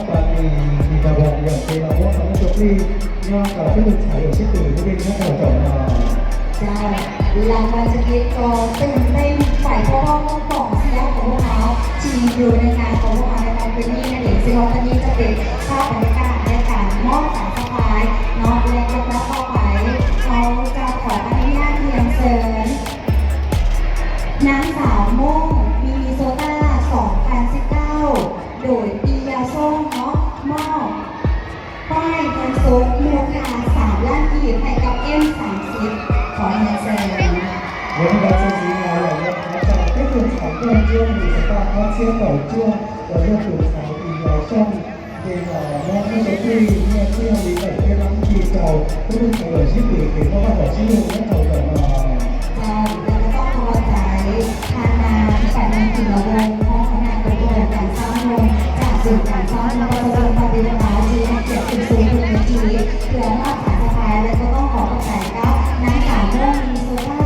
ปราณีมีกระบอกอย่างเป็นเราว่าทำให้ตัวที่ย่อกับที่หนึ่งฉายอยู่ที่ตื่นที่เป็นแค่เราจบมาใช่รางวัลชนิดก็ตื่นเต้นฝ่ายพ่อก็บอกเสียของพวกเขาทีอยู่ในงานของพวกเขาในการเป็นนี่นั่นเองซึ่งตอนนี้จะเป็นภาพบรรยากาศในการมอบสายสะพายเนาะและยกรับเข้าไปเขาจะขออนุญาตเรียนเชิญนางสาวโม่งมินิโซตา2019 โดยปียาส้มเนาะมอบป้ายเงินสดมูลค่า3 ล้านกีบให้กับM30ขอเรียนเชิญวันนี้เราจะมีงานอย่างนี้นะครับจากที่คุณสามเดือนช่วงมีสตาร์ทเชื่อต่อช่วงเราเลือกตัวสายปีเราช่องเดนมองให้ตัวที่เนี่ยที่เรามีแต่ที่รังทีเก่าผู้รุ่นเก่าชื่อตื่นเพราะว่าบอกชื่อลุงและเก่าแต่มาใช่แล้วก็ต้องพอใจทานนาฝ่ายนางกินระวงห้องคณะกรรมการสร้างโรงจากสื่อการสร้างแล้วก็จะปฏิบัติการที่เกี่ยวกับสูงถึงทีเพื่อมอบสายสะพายและก็ต้องขอประกาศกับนางสาวโม่มีโซล่า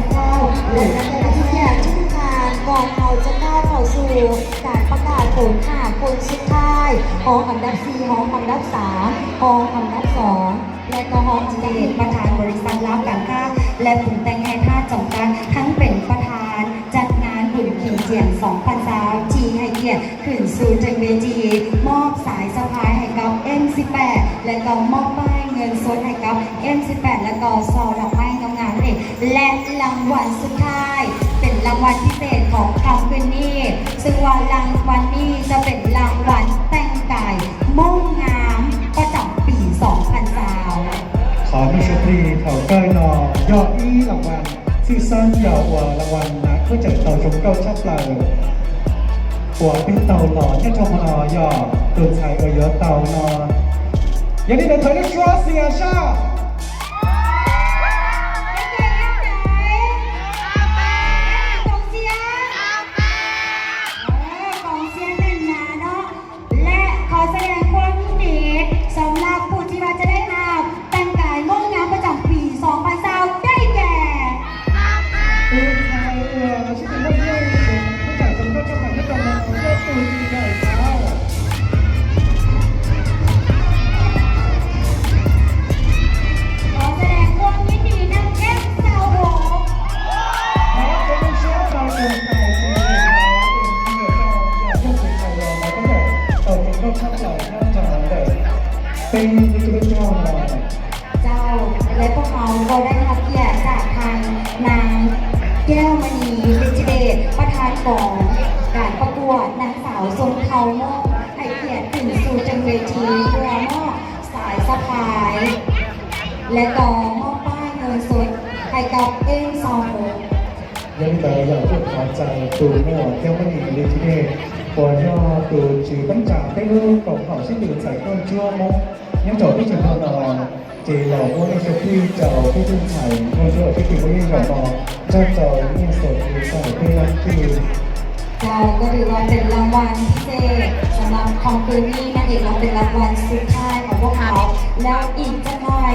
2019และในทุกอย่างที่ทานก่อนเราจะก้าวเข้าสู่การประกาศผลค่ะคนสุดท้ายห้องอันดับ4ห้องอันดับ3ห้องอันดับ2และก็ห้องอันดับ1ประธานบริษัทรับการค้าและผลแต่งให้ท่าจำกัดทั้งเป็นประธานจัดงานบุญขิงเจียง2020ที่ให้เกียรติขึ้นสู่จังเวทีมอบสายสะพายให้กับ M18 และก็มอบป้ายเงินสดให้กับ M18 และก็ซอดอกไม้งามๆเลยและรางวัลสุดท้ายเป็นรางวัลพิเศษของคำคืนนี้ซึ่งว่ารางวัลนี้จะเป็นรางวัลแต่งกายมุ่งงามประจำปี2020ขอมีชุดรีแถวใกล้นอยอดอี้รางวัลซีซั่นยาวกว่ารางวัลนะเพื่อจัดเต่าชมเก้าชอบเปล่าหัวเป็นเต่าหล่อแค่ชมนอยอตื่นชายเยอะเต่านออย่างนี้เดี๋ยวเธอได้ชัวร์เสียชาเป็นเจ้าและพวกเขาก็ได้รับเกียรติจากทางนางแก้วมณีฤทธิเดชประธานกองการประกวดนางสาวทรงเทาโมกให้เกียรติถึงสู่จังเวทีเพื่อมอบสายสะพายและก็มอบป้ายเงินสดให้กับยังแต่อยากพูดขอใจตูโม่แก้วมณีฤทธิเดชหัวยอตูจือตั้งจากให้ลูกกบเขาชื่อตื่นใส่ต้นชั่วโมงยังจบที่ถึงทอนอนเจหล่อว่าในชุดที่เจ้าที่ทุ่งไทยโมโจที่ถึงว่ายังหล่อมอเจ้าเจ้าเนี่ยสดหรือใส่ที่รักที่เราก็ถือว่าเป็นรางวัลพิเศษสำหรับคอมเพลนี่นั่นเองเราเป็นรางวัลสุดท้ายของพวกเขาแล้วอีกจะหน่อย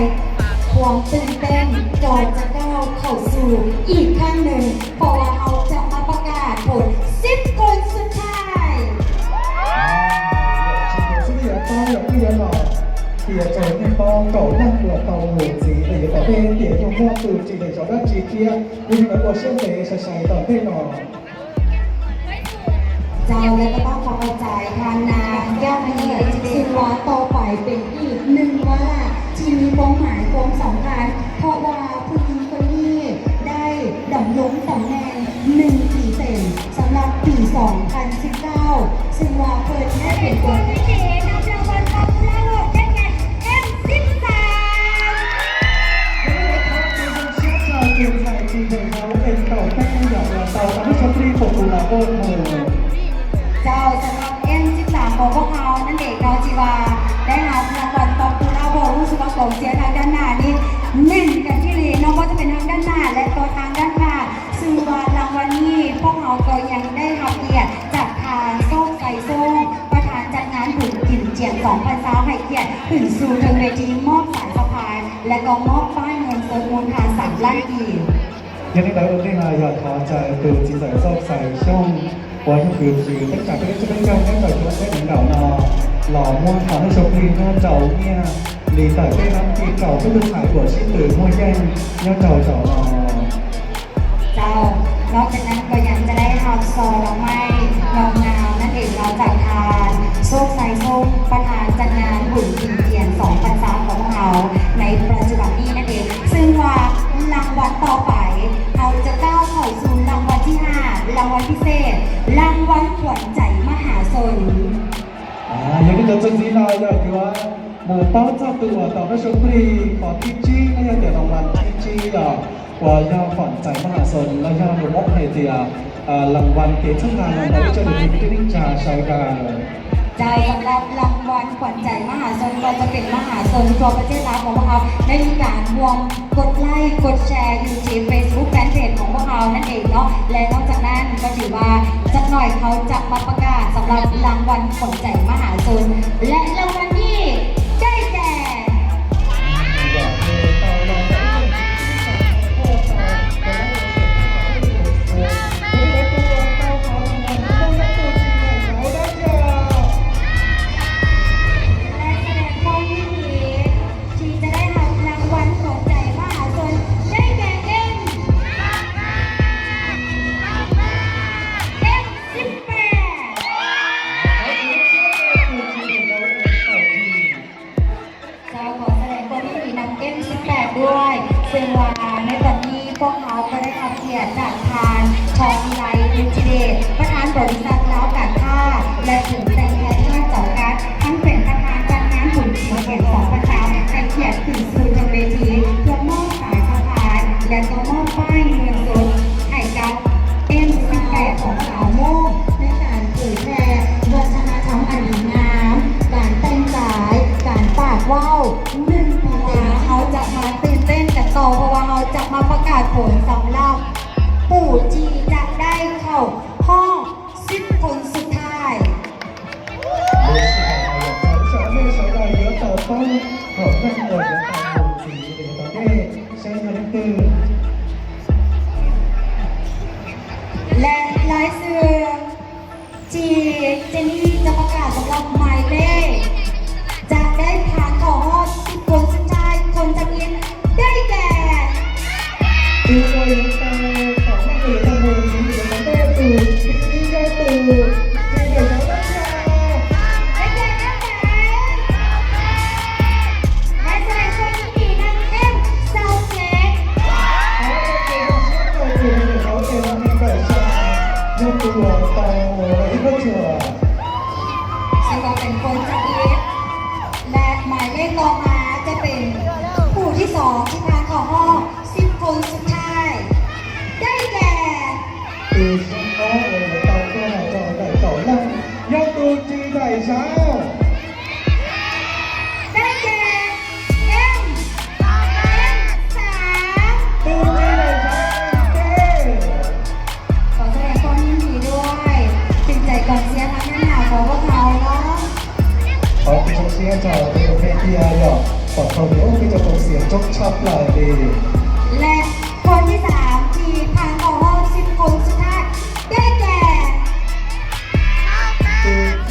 ความตื่นเต้นก่อนจะก้าวเข้าสู่อีกขั้นหนึ่งเพราะว่าเราจะมาประกาศผล10 คนสุดท้ายชื่อเดียวต้องอย่างที่เดียวหล่อเตี๋ยโจนี่ป้องเก่านั่งหัวเตาหัวจีแต่อย่าต่อเพ่เตี๋ยจงพ่อตูจีเดี๋ยวจอด้านจีเทียยิ่งแบบว่าเชื่อมเตะใส่ต่อเพ่หนอเจ้าและก็ต้องขอใจทางนางแก้วมณีซึ่งว่าต่อไปเป็นอีกหนึ่งว่าที่มีความหมายความสำคัญเพราะว่าผู้หญิงคนนี้ได้ดำรงตำแหน่ง1 ปีเต็มสำหรับปี 2019 ซึ่งว่าเพิ่นได้เป็นคนที่นำรางวัลป๊อปปูล่าโหวตได้แก่ M13 เกี่ยวกับจีนเขาเป็นเต่าแป้งหยอกเต่าทำให้ช็อปปี้ปกติละโคตรเจ้าสำหรับ M13 ของพวกเขานั่นเองเนาะจีวาได้รับรางวัลป๊อปปูล่าโหวตรู้สึกว่าของเสียทางด้านหน้านี่แน่นกันที่เลยเนาะว่าจะเป็นทางด้านหน้าและตัวทางด้านข้างซึ่งว่ารางวัลนี้พวกเขาก็ยังได้รับเกียรติจากทางโซ่ไก่ส้มประธานจัดงานบุญกินเจียง2020ให้เกียรติถึงสู่ทางเวทีมอบสายสะพายและก็มอบป้ายเงินสดมูลค่า3 ล้านกีบยังได้รับได้มาอยากขอใจตูจีใส่ซอกใส่ช่องหัวที่คือจีตั้งจากที่จะเป็นการได้ต่อยชุดได้ถึงเหล่านอ老莫好那首歌要找เนี่ย李代被รับที่เก่าก็คือขายหัวชิ้นหรือมั่วแย่ง要找找เจ้านอกจากนั้นก็ยังจะได้ทำซอดอกไม้เงานั่นเองเราจากทานโซ่ไซโซ่ประธานจัดงานบุญกินเทียน2 พรรษาของเราในปัจจุบันนี้นั่นเองซึ่งว่ารางวัลต่อไปเราจะก้าวเข้าสู่รางวัลที่5รางวัลพิเศษรางวัลขวัญใจมหาชน有个真是来的叫啊，无包扎对我到那首歌ขอที่จี้那要点รางวัลที่จี้อ่ะว่า要ขวัญใจมหาชนแล้ว要รู้ว่าให้เดียรางวัลเกี่ยวกับงานเราจะได้มีที่นิ่งจ่าใช้กัน ใจสำหรับรางวัลขวัญใจมหาชนก็จะเป็นมหาชนทั่วประเทศลาวของพวกเราได้มีการรวมกดไลค์กดแชร์อยู่ที่ Facebook แฟนเพจของพวกเรานั่นเองเนาะและนอกจากนั้นก็ถือว่าสักหน่อยเขาจะมาประกาศสำหรับรางวัลขวัญใจมหาชนและรางวัลที่ได้แก่ด้วยซึ่งว่าในตอนนี้พวกเขาก็ได้รับเกียรติจากทางทองไลท์ลิจิเดตประธานบริษัทแล้วการท่าและถึงแต่งแทนท่าจอกัดทั้งเป็นประธานจัดงานบุญเกียรติ2 พรรษาให้เกียรติถึงสู่ทางเวทีเพื่อมอบสายสะพานและก็มอบป้ายเงินสดให้กับM18ของสาวโมกในการเผยแพร่วัฒนธรรมอันดีงามการแต่งกายการปากว่าว1 ปีเขาจะมาตื่นเต้นกันต่อเพราะว่าเขาจะมาประกาศผลสำหรับปู่จีจะได้เข้าห้อง10 คนสุดท้ายและรายชื่อจีเจนนี่จะประกาศสำหรับหมายเลขจะได้ผ่านเข้าห้อง10 คนสุดท้ายคนจะกินได้แก่ดูโดยตาของแม่ตื่นตาโมจีเดี๋ยวแม่ตื่นจีก็ตื่นจีเดี๋ยวจะได้แก่และแสดงความยินดีนางซาวเค้ก又给我到我一个酒ซึ่งก็เป็นคนจะกินและหมายเลขต่อมาจะเป็นผู้ที่2ที่ผ่านเข้าห้อง10 คนสุดท้ายได้แก่第10号我到过了就在走浪要读鸡仔烧ได้แก่ M3读鸡仔烧ขอแสดงความยินดีด้วยเป็นใจก่อนเสียทั้งนั้นหนาของพวกเราเนาะ好，首先就呢個 KPI 啊，學校嘅屋企就同時捉出嚟嘅。และคนที่3ที่ผ่านเข้าห้อง10 คนสุดท้ายได้แก่第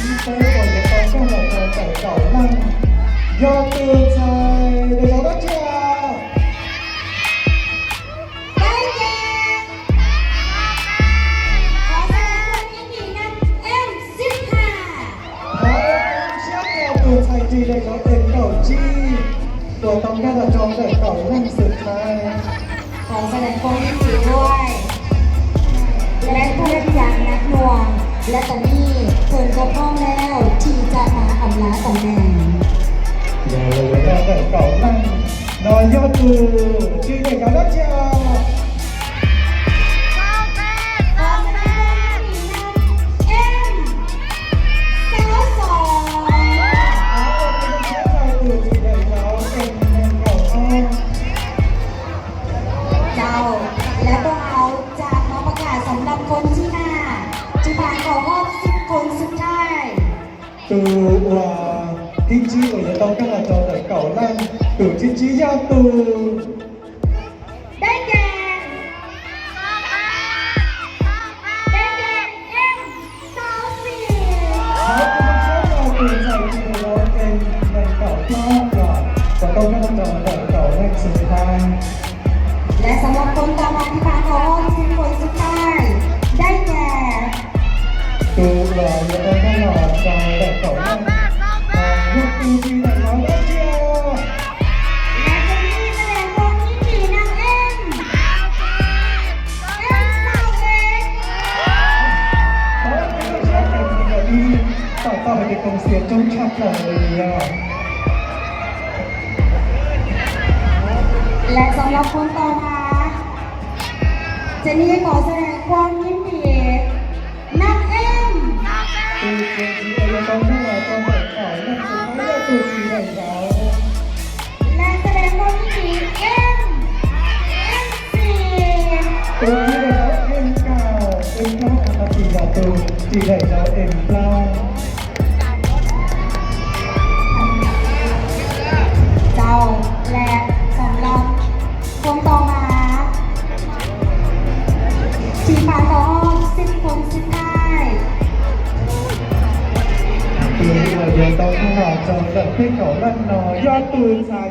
一波我哋當中嚟就第9啦，要對在你有得獎。ได้แก่ขอแสดงความยินดีนำ M15好，下個對在住你有第9G，ตัว當家就裝第9啦สุดท้าย。ขอแสดงความยินดีด้วยและผู้รับยางนักหน่วงและตอนนี้เพิ่นก็พร้อมแล้วที่จะมาอำลาตำแหน่ง有第9啦，那要對住你有得獎。ขอแสดงความยินดีนำ M92เจ้าและพวกเราจะมาประกาศสำหรับคนที่5ที่ผ่านเข้ารอบ10 คนสุดท้ายtừที่จี我也當今日做第9啦，từที่จี要từได้แก่好，我們先到對在住。lò và con có lò tròn đẹp cậu lên lúc tu chi này nó rất chiêu และจะมีแสดงความยินดีนางเอ็มสาวเอ็ม đó là cái sự khác biệt của đi tạo tạo về công việc trong chặt lòng người และสำหรับคนต่อมาเจนนี่ขอแสดงความยินดีนางเอ็ม từ chuyện gì ở con nó là con phải khỏi là chúng nó là từ gì này giáo และแสดงความยินดีเอ็มสี่ từ như là giáo em cao là chỉ là từ chỉ để giáo em cao เจ้าและสำหรับคนต่อมาทีมผ่านต่อ10 คนสุดท้าย từ bây giờ tao không làm cho tận cái khẩu lần nó do từ dài